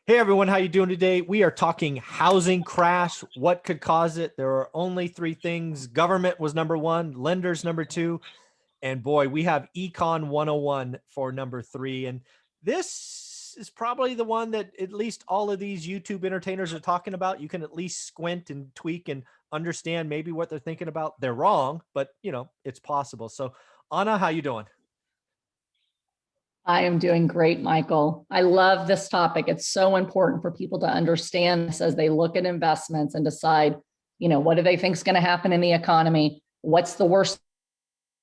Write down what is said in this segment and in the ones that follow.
Hey everyone, how you doing today? We are talking housing crash. What could cause it? There are only three things. Government was number one, lenders number two, and boy, we have Econ 101 for number three. And this is probably the one that at least all of these YouTube entertainers are talking about. You can at least squint and tweak and understand maybe what they're thinking about. They're wrong, but it's possible. So Anna, how you doing? I am doing great, Michael. I love this topic. It's so important for people to understand this as they look at investments and decide, what do they think is going to happen in the economy? What's the worst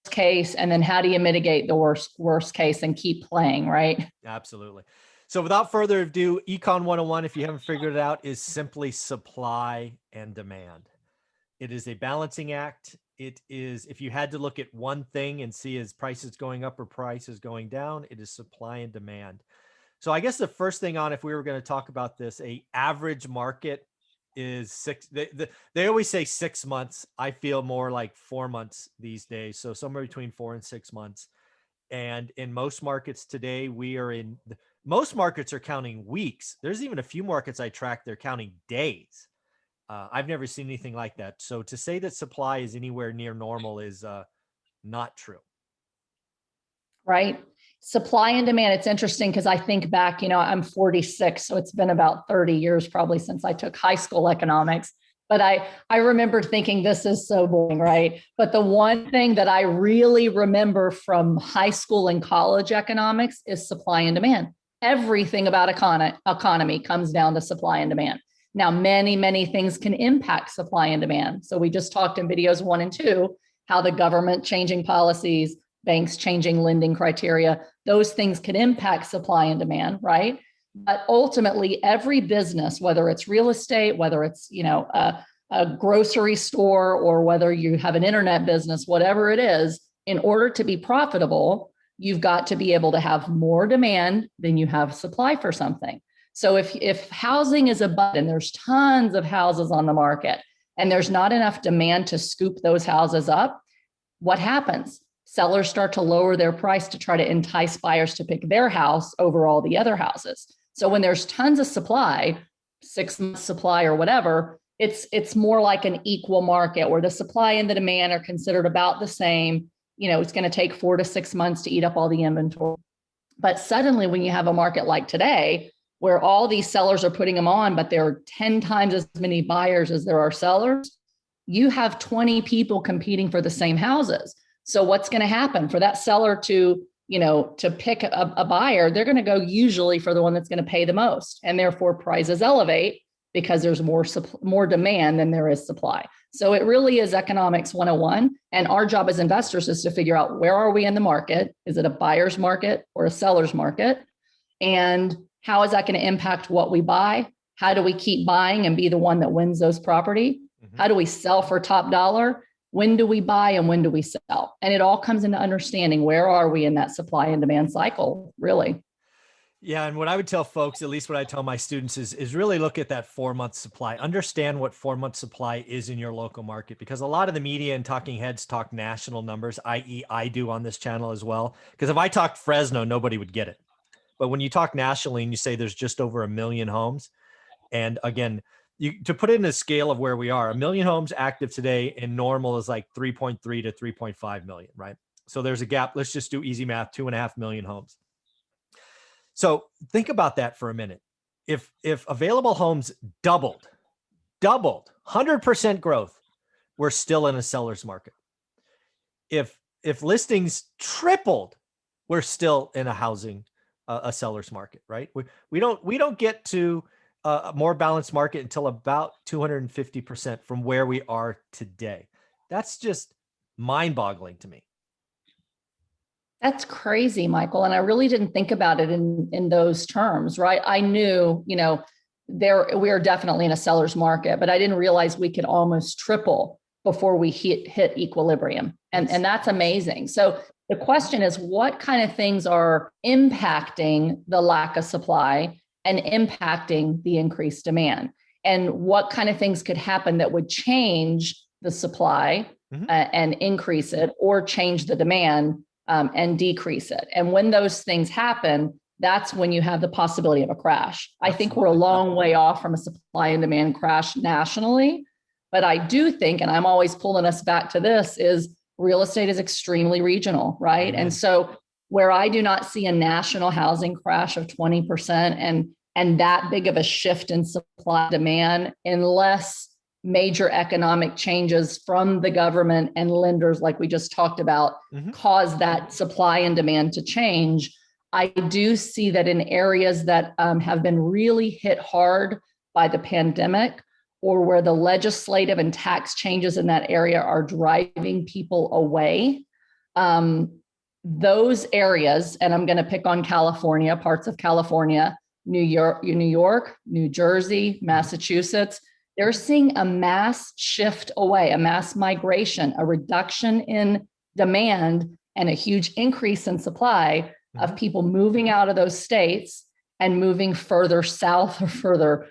case? And then how do you mitigate the worst case and keep playing, right? Absolutely. So without further ado, Econ 101, if you haven't figured it out, is simply supply and demand. It is a balancing act. It is, if you had to look at one thing and see as prices going up or prices going down, it is supply and demand. So I guess the first thing on, if we were going to talk about this, a average market is they always say 6 months. I feel more like 4 months these days. So somewhere between 4 and 6 months. And in most markets today, most markets are counting weeks. There's even a few markets I track, they're counting days. I've never seen anything like that. So to say that supply is anywhere near normal is not true. Right. Supply and demand. It's interesting because I think back, I'm 46, so it's been about 30 years probably since I took high school economics. But I remember thinking this is so boring, right? But the one thing that I really remember from high school and college economics is supply and demand. Everything about economy comes down to supply and demand. Now, many, many things can impact supply and demand. So we just talked in videos 1 and 2, how the government changing policies, banks changing lending criteria, those things can impact supply and demand, right? But ultimately, every business, whether it's real estate, whether it's a grocery store, or whether you have an internet business, whatever it is, in order to be profitable, you've got to be able to have more demand than you have supply for something. So if housing is abundant, there's tons of houses on the market, and there's not enough demand to scoop those houses up, what happens? Sellers start to lower their price to try to entice buyers to pick their house over all the other houses. So when there's tons of supply, 6 months supply or whatever, it's more like an equal market where the supply and the demand are considered about the same. It's going to take 4 to 6 months to eat up all the inventory. But suddenly when you have a market like today, where all these sellers are putting them on, but there are 10 times as many buyers as there are sellers, you have 20 people competing for the same houses. So what's going to happen for that seller to pick a buyer? They're going to go usually for the one that's going to pay the most, and therefore prices elevate because there's more demand than there is supply. So it really is economics 101. And our job as investors is to figure out, where are we in the market? Is it a buyer's market or a seller's market? And how is that going to impact what we buy? How do we keep buying and be the one that wins those property? Mm-hmm. How do we sell for top dollar? When do we buy and when do we sell? And it all comes into understanding, where are we in that supply and demand cycle, really? Yeah. And what I would tell folks, at least what I tell my students, is really look at that 4-month supply. Understand what 4-month supply is in your local market, because a lot of the media and talking heads talk national numbers, i.e. I do on this channel as well. Because if I talked Fresno, nobody would get it. But when you talk nationally and you say there's just over 1 million homes, and again, to put it in a scale of where we are, 1 million homes active today, and normal is like 3.3 to 3.5 million, right? So there's a gap. Let's just do easy math, 2.5 million homes. So think about that for a minute. If available homes doubled, 100% growth, we're still in a seller's market. If listings tripled, we're still in a seller's market, right? We don't get to a more balanced market until about 250% from where we are today. That's just mind-boggling to me. That's crazy, Michael. And I really didn't think about it in those terms, right? I knew, we are definitely in a seller's market, but I didn't realize we could almost triple before we hit equilibrium. And that's amazing. So the question is, what kind of things are impacting the lack of supply and impacting the increased demand? And what kind of things could happen that would change the supply and increase it, or change the demand and decrease it? And when those things happen, that's when you have the possibility of a crash. I think we're a Absolutely. long way off from a supply and demand crash nationally. But I do think, and I'm always pulling us back to this, is real estate is extremely regional, right? Amen. And so where I do not see a national housing crash of 20% and that big of a shift in supply demand, unless major economic changes from the government and lenders, like we just talked about, cause that supply and demand to change. I do see that in areas that have been really hit hard by the pandemic, or where the legislative and tax changes in that area are driving people away, those areas, and I'm going to pick on California, parts of California, New York, New Jersey, Massachusetts, they're seeing a mass shift away, a mass migration, a reduction in demand, and a huge increase in supply of people moving out of those states and moving further south or further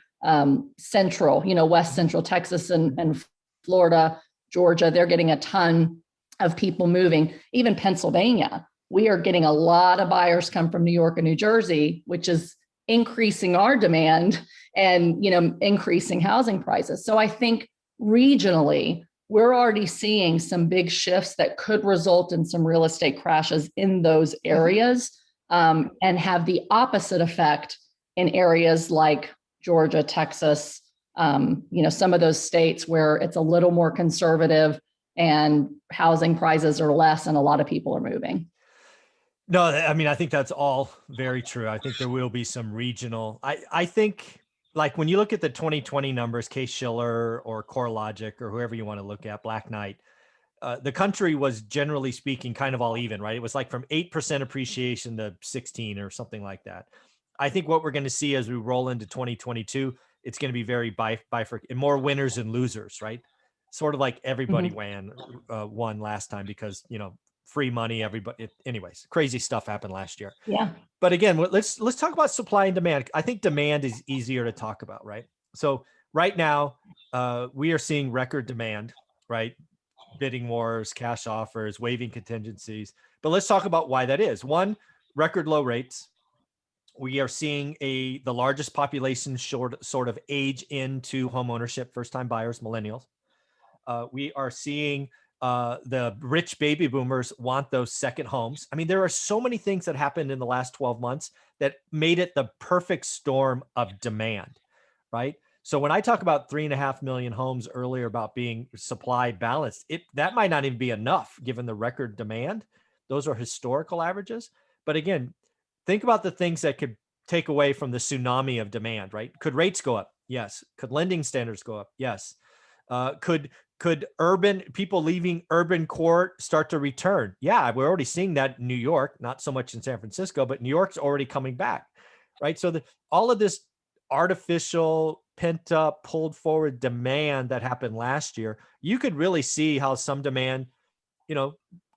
central, West Central Texas and Florida, Georgia. They're getting a ton of people moving. Even Pennsylvania, we are getting a lot of buyers come from New York and New Jersey, which is increasing our demand and increasing housing prices. So I think regionally, we're already seeing some big shifts that could result in some real estate crashes in those areas, and have the opposite effect in areas like Georgia, Texas, some of those states where it's a little more conservative and housing prices are less and a lot of people are moving. No, I mean, I think that's all very true. I think there will be some regional. I think, like, when you look at the 2020 numbers, Case-Shiller or CoreLogic or whoever you want to look at, Black Knight, the country was generally speaking kind of all even, right? It was like from 8% appreciation to 16 or something like that. I think what we're going to see as we roll into 2022, it's going to be very bifurcated, more winners and losers, right? Sort of like everybody won last time because, free money, everybody. Anyways, crazy stuff happened last year. Yeah. But again, let's talk about supply and demand. I think demand is easier to talk about, right? So right now, we are seeing record demand, right? Bidding wars, cash offers, waiving contingencies. But let's talk about why that is. One, record low rates. We are seeing the largest population sort of age into home ownership, first-time buyers, millennials. We are seeing the rich baby boomers want those second homes. I mean, there are so many things that happened in the last 12 months that made it the perfect storm of demand, right? So when I talk about 3.5 million homes earlier about being supply balanced, that might not even be enough given the record demand. Those are historical averages. But again, think about the things that could take away from the tsunami of demand, right? Could rates go up? Yes. Could lending standards go up? Yes. Could urban people leaving urban core start to return? Yeah, we're already seeing that in New York, not so much in San Francisco, but New York's already coming back, right? So all of this artificial, pent up, pulled forward demand that happened last year, you could really see how some demand,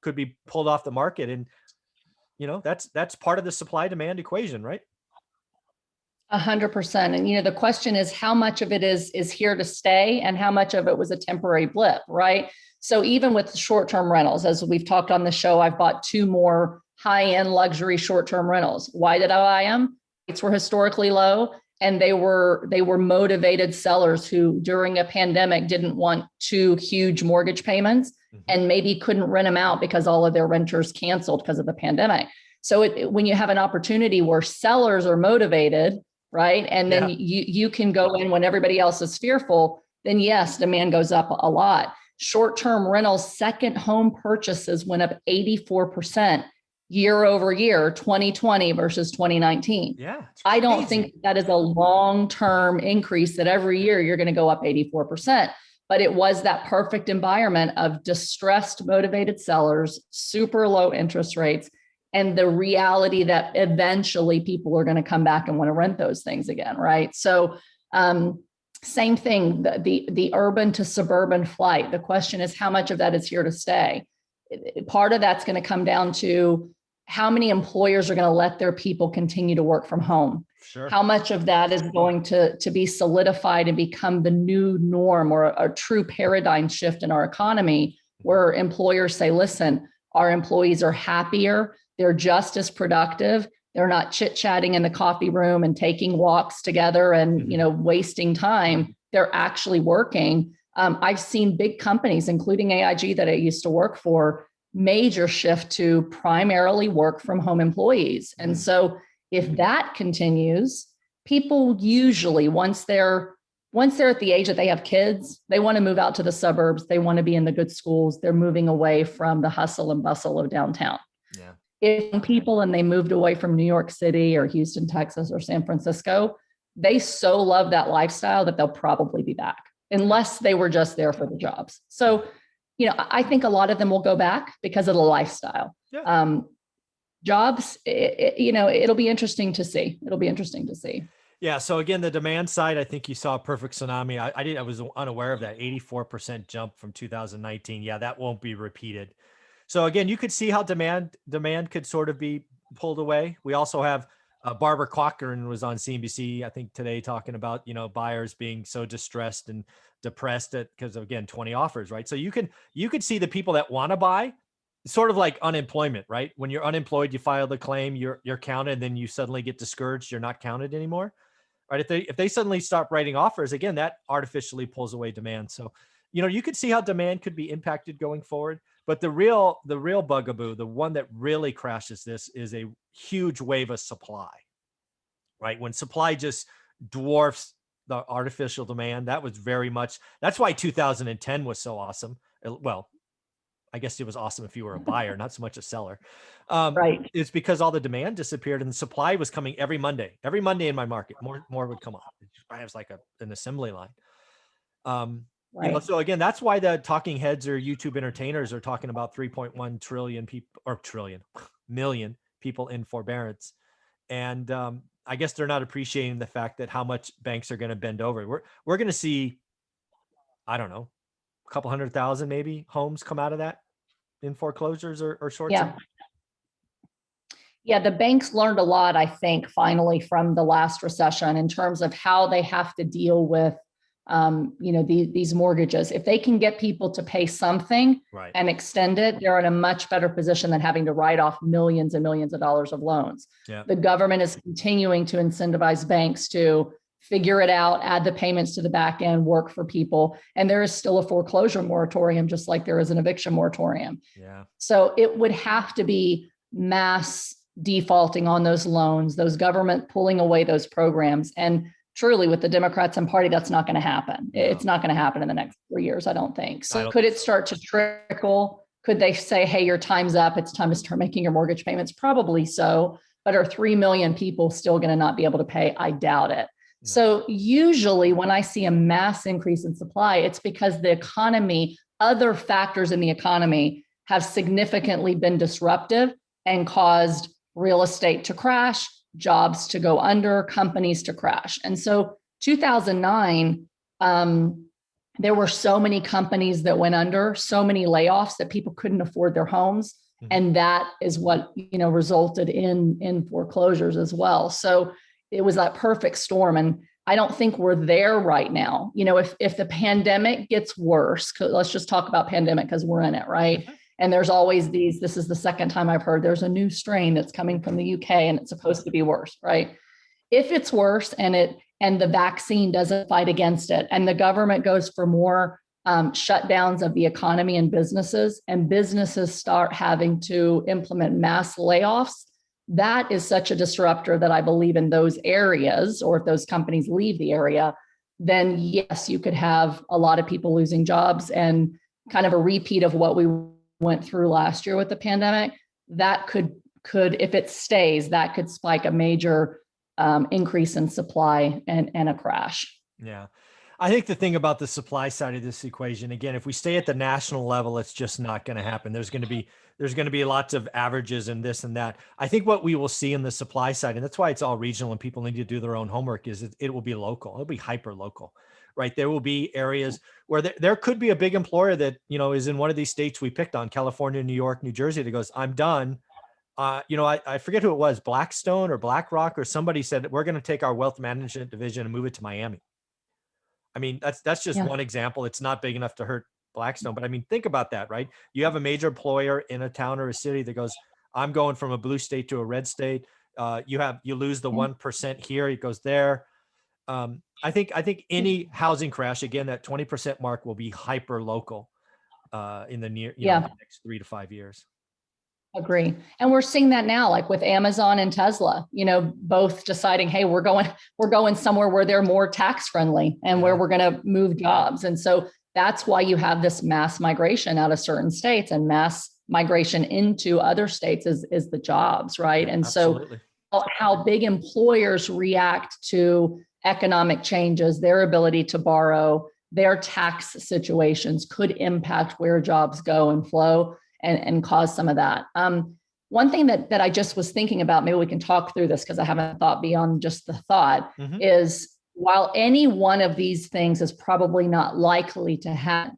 could be pulled off the market. And, that's part of the supply demand equation, right? 100%. And the question is how much of it is here to stay and how much of it was a temporary blip, right? So even with short-term rentals, as we've talked on the show, I've bought 2 more high-end luxury short-term rentals. Why did I buy them? Rates were historically low, and they were motivated sellers who during a pandemic didn't want 2 huge mortgage payments and maybe couldn't rent them out because all of their renters canceled because of the pandemic. So when you have an opportunity where sellers are motivated, right? And then you can go in when everybody else is fearful, then yes, demand goes up a lot. Short-term rentals, second home purchases went up 84% year over year, 2020 versus 2019. Yeah. I don't think that is a long-term increase that every year you're going to go up 84%, but it was that perfect environment of distressed, motivated sellers, super low interest rates, and the reality that eventually people are going to come back and want to rent those things again, right? So same thing, the urban to suburban flight. The question is how much of that is here to stay? Part of that's going to come down to how many employers are going to let their people continue to work from home. Sure. How much of that is going to be solidified and become the new norm or a true paradigm shift in our economy where employers say, listen, our employees are happier, they're just as productive, They're not chit-chatting in the coffee room and taking walks together and, wasting time. They're actually working. I've seen big companies, including AIG that I used to work for, major shift to primarily work from home employees. And so if that continues, people usually, once they're at the age that they have kids, they want to move out to the suburbs. They want to be in the good schools. They're moving away from the hustle and bustle of downtown. Yeah. If people and they moved away from New York City or Houston, Texas, or San Francisco, they so love that lifestyle that they'll probably be back unless they were just there for the jobs. So, I think a lot of them will go back because of the lifestyle. Yeah. Jobs, it'll be interesting to see. Yeah. So again, the demand side, I think you saw a perfect tsunami. I was unaware of that 84% jump from 2019. Yeah, that won't be repeated. So again, you could see how demand could sort of be pulled away. We also have Barbara Cochran was on CNBC, I think today, talking about, buyers being so distressed and depressed because of, again, 20 offers, right? So you could see the people that want to buy, sort of like unemployment, right? When you're unemployed, you file the claim, you're counted, and then you suddenly get discouraged, you're not counted anymore, right? If they suddenly stop writing offers, again, that artificially pulls away demand. So, you could see how demand could be impacted going forward. But the real bugaboo, the one that really crashes this, is a huge wave of supply, right? When supply just dwarfs the artificial demand, that's why 2010 was so awesome. Well, I guess it was awesome if you were a buyer, not so much a seller. Right. It's because all the demand disappeared and the supply was coming every Monday. Every Monday in my market, more would come on. It was like an assembly line. Right. So again, that's why the talking heads or YouTube entertainers are talking about 3.1 trillion people, or million people in forbearance. And I guess they're not appreciating the fact that how much banks are going to bend over. We're going to see, I don't know, a couple 100,000 maybe homes come out of that in foreclosures or short sale. Yeah, the banks learned a lot, I think, finally from the last recession in terms of how they have to deal with these mortgages. If they can get people to pay something Right. and extend it, they're in a much better position than having to write off millions and millions of dollars of loans. Yeah. The government is continuing to incentivize banks to figure it out, add the payments to the back end, work for people. And there is still a foreclosure moratorium, just like there is an eviction moratorium. Yeah. So it would have to be mass defaulting on those loans, those government pulling away those programs. And truly, with the Democrats and party, that's not going to happen. No. It's not going to happen in the next 3 years, I don't think. So could it start to trickle? Could they say, hey, your time's up, it's time to start making your mortgage payments? Probably so. But are 3 million people still going to not be able to pay? I doubt it. No. So usually when I see a mass increase in supply, it's because the economy, other factors in the economy have significantly been disruptive and caused real estate to crash, jobs to go under, companies to crash. And so 2009, there were so many companies that went under, so many layoffs that people couldn't afford their homes. Mm-hmm. And that is what, resulted in foreclosures as well. So it was that perfect storm. And I don't think we're there right now. If the pandemic gets worse, let's just talk about pandemic because we're in it, right? Mm-hmm. And there's always this is the second time I've heard there's a new strain that's coming from the UK and it's supposed to be worse, right? If it's worse and the vaccine doesn't fight against it and the government goes for more shutdowns of the economy and businesses start having to implement mass layoffs, that is such a disruptor that I believe in those areas, or if those companies leave the area, then yes, you could have a lot of people losing jobs and kind of a repeat of what we went through last year with the pandemic. That could, if it stays, that could spike a major increase in supply and a crash. Yeah. I think the thing about the supply side of this equation, again, if we stay at the national level, it's just not going to happen. There's going to be lots of averages and this and that. I think what we will see in the supply side, and that's why it's all regional and people need to do their own homework, is it will be local. It'll be hyper local, right? There will be areas where there could be a big employer that, is in one of these states we picked on, California, New York, New Jersey, that goes, I'm done. I forget who it was, Blackstone or BlackRock or somebody said, we're going to take our wealth management division and move it to Miami. I mean, that's just one example. It's not big enough to hurt Blackstone, but I mean, think about that, right? You have a major employer in a town or a city that goes, I'm going from a blue state to a red state. You lose the 1% here, it goes there. I think any housing crash, again, that 20% mark will be hyper local in the next 3 to 5 years. Agree. And we're seeing that now, like with Amazon and Tesla, both deciding, hey, we're going somewhere where they're more tax friendly and where we're going to move jobs. And so that's why you have this mass migration out of certain states, and mass migration into other states is the jobs, right? And Absolutely. So how big employers react to economic changes, their ability to borrow, their tax situations could impact where jobs go and flow and cause some of that. One thing that I just was thinking about, maybe we can talk through this because I haven't thought beyond just the thought, is while any one of these things is probably not likely to happen,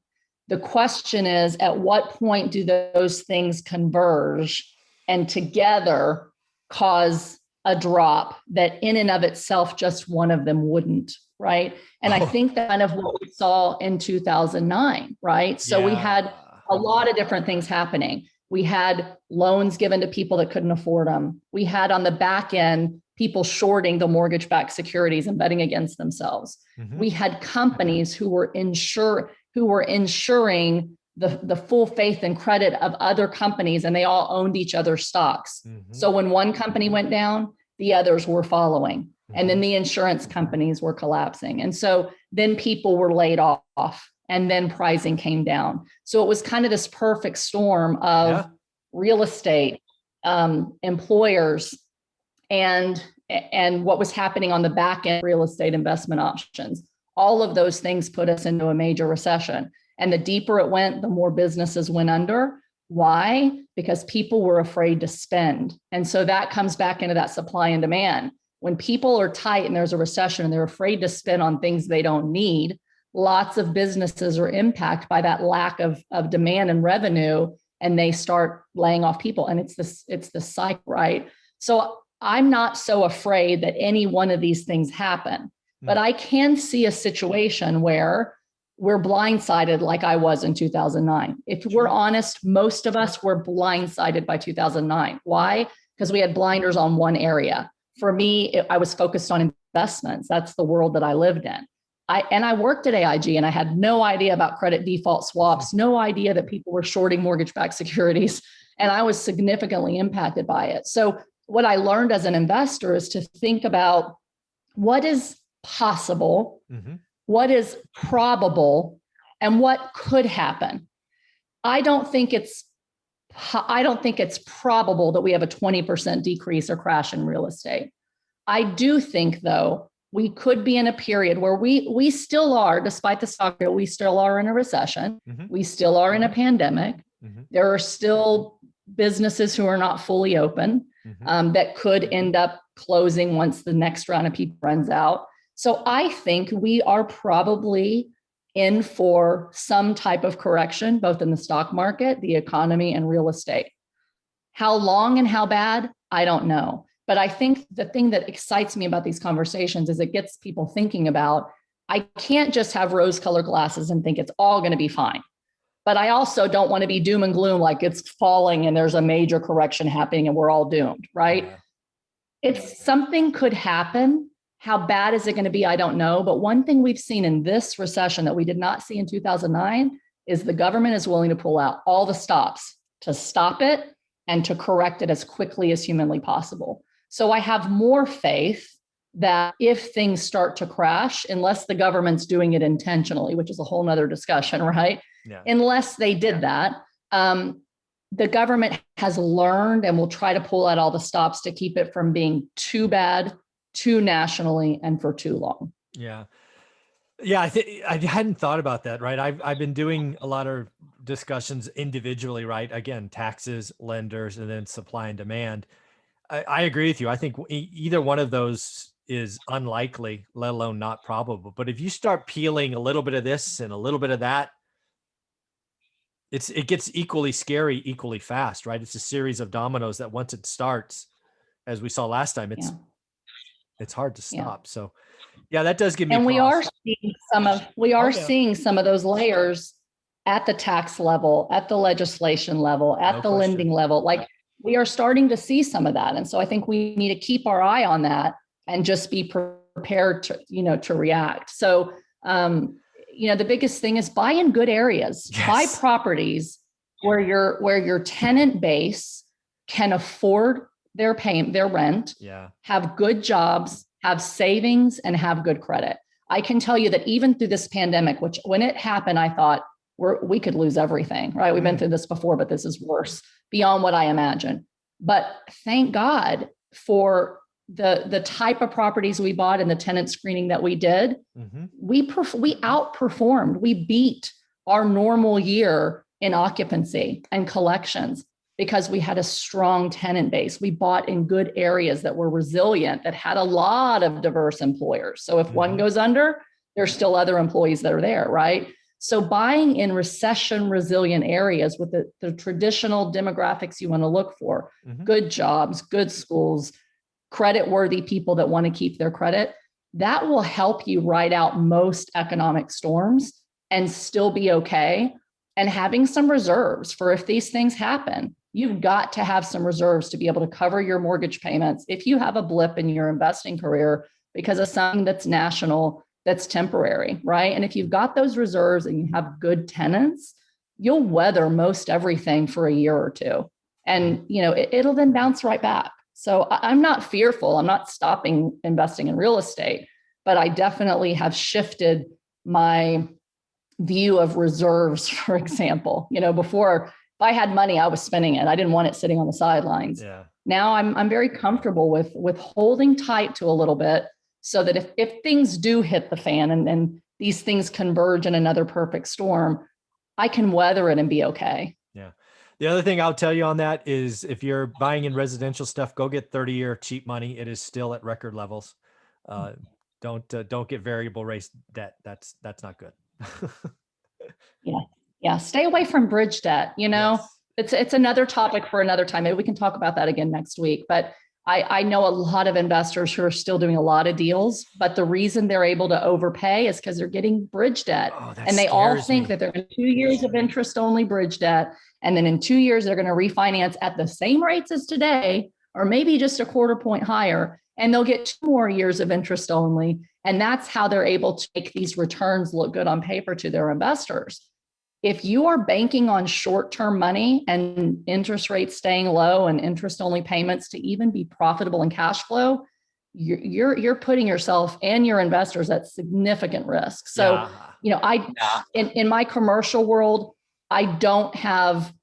the question is, at what point do those things converge and together cause a drop that in and of itself, just one of them wouldn't, right? And I think that kind of what we saw in 2009, right? So we had a lot of different things happening. We had loans given to people that couldn't afford them. We had on the back end, people shorting the mortgage-backed securities and betting against themselves. We had companies who were insuring the full faith and credit of other companies, and they all owned each other's stocks. So when one company went down, the others were following. And then the insurance companies were collapsing. And so then people were laid off, and then pricing came down. So it was kind of this perfect storm of real estate, employers, and what was happening on the back end, real estate investment options. All of those things put us into a major recession. And the deeper it went, the more businesses went under. Why? Because people were afraid to spend. And so that comes back into that supply and demand. When people are tight and there's a recession and they're afraid to spend on things they don't need, lots of businesses are impacted by that lack of demand and revenue, and they start laying off people. And it's the cycle, right? So I'm not so afraid that any one of these things happen, but I can see a situation where we're blindsided like I was in 2009. If we're honest, most of us were blindsided by 2009. Why? Because we had blinders on one area. For me, I was focused on investments. That's the world that I lived in. I worked at AIG, and I had no idea about credit default swaps, no idea that people were shorting mortgage-backed securities, and I was significantly impacted by it. So what I learned as an investor is to think about what is possible, what is probable, and what could happen. I don't think it's probable that we have a 20% decrease or crash in real estate. I do think, though, we could be in a period where we still are, despite the stock market, we still are in a recession. We still are in a pandemic. There are still businesses who are not fully open that could end up closing once the next round of people runs out. So I think we are probably in for some type of correction, both in the stock market, the economy, and real estate. How long and how bad, I don't know. But I think the thing that excites me about these conversations is it gets people thinking about, I can't just have rose-colored glasses and think it's all going to be fine. But I also don't want to be doom and gloom like it's falling and there's a major correction happening and we're all doomed, right? If something could happen, how bad is it going to be? I don't know. But one thing we've seen in this recession that we did not see in 2009 is the government is willing to pull out all the stops to stop it and to correct it as quickly as humanly possible. So I have more faith that if things start to crash, unless the government's doing it intentionally, which is a whole nother discussion, right? Unless they did that, the government has learned and will try to pull out all the stops to keep it from being too bad, too nationally, and for too long. Yeah. I hadn't thought about that, right? I've been doing a lot of discussions individually, right? Again, taxes, lenders, and then supply and demand. I agree with you. I think either one of those is unlikely, let alone not probable. But if you start peeling a little bit of this and a little bit of that, it gets equally scary, equally fast, right? It's a series of dominoes that once it starts, as we saw last time, it's hard to stop. So that does give me and pause. we are seeing some of those layers at the tax level, at the legislation level, at the lending level. Like we are starting to see some of that. And so I think we need to keep our eye on that and just be prepared to, to react. So, the biggest thing is buy in good areas, buy properties where your tenant base can afford their rent, have good jobs, have savings, and have good credit. I can tell you that even through this pandemic, which when it happened, I thought we could lose everything, right? We've been through this before, but this is worse beyond what I imagined. But thank God for the type of properties we bought and the tenant screening that we did. We outperformed. We beat our normal year in occupancy and collections because we had a strong tenant base. We bought in good areas that were resilient, that had a lot of diverse employers. So if one goes under, there's still other employees that are there, right? So buying in recession resilient areas with the traditional demographics you want to look for, good jobs, good schools, credit-worthy people that want to keep their credit, that will help you ride out most economic storms and still be okay. And having some reserves for if these things happen, you've got to have some reserves to be able to cover your mortgage payments if you have a blip in your investing career because of something that's national, that's temporary, right? And if you've got those reserves and you have good tenants, you'll weather most everything for a year or two. And, it'll then bounce right back. So I'm not fearful. I'm not stopping investing in real estate, but I definitely have shifted my view of reserves, for example. Before, if I had money, I was spending it. I didn't want it sitting on the sidelines. Now I'm very comfortable with holding tight to a little bit so that if things do hit the fan and these things converge in another perfect storm, I can weather it and be okay. Yeah. The other thing I'll tell you on that is if you're buying in residential stuff, go get 30-year cheap money. It is still at record levels. Don't get variable rate debt. That's not good. Yeah. Stay away from bridge debt. It's another topic for another time. Maybe we can talk about that again next week. But I know a lot of investors who are still doing a lot of deals, but the reason they're able to overpay is because they're getting bridge debt. And they all think that they're in 2 years of interest only bridge debt. And then in 2 years, they're going to refinance at the same rates as today, or maybe just a quarter point higher. And they'll get 2 more years of interest only. And that's how they're able to make these returns look good on paper to their investors. If you are banking on short-term money and interest rates staying low and interest-only payments to even be profitable in cash flow, you're putting yourself and your investors at significant risk. So, in my commercial world, I don't have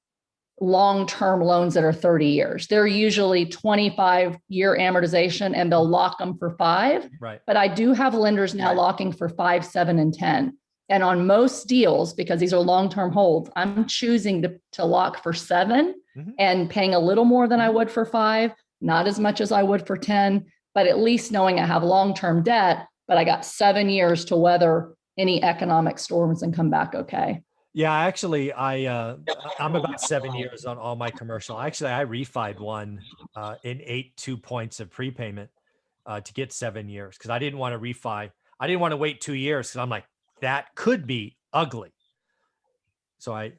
long-term loans that are 30 years. They're usually 25-year amortization and they'll lock them for 5. Right. But I do have lenders now locking for 5, 7, and 10. And on most deals, because these are long-term holds, I'm choosing to lock for 7 and paying a little more than I would for 5, not as much as I would for 10, but at least knowing I have long-term debt, but I got 7 years to weather any economic storms and come back okay. Yeah, actually, I'm about 7 years on all my commercial. Actually, I refied one in 2 points of prepayment to get 7 years because I didn't want to refi. I didn't want to wait 2 years because I'm like, that could be ugly. So I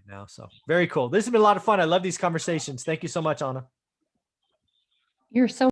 now. So very cool. This has been a lot of fun. I love these conversations. Thank you so much, Anna. You're so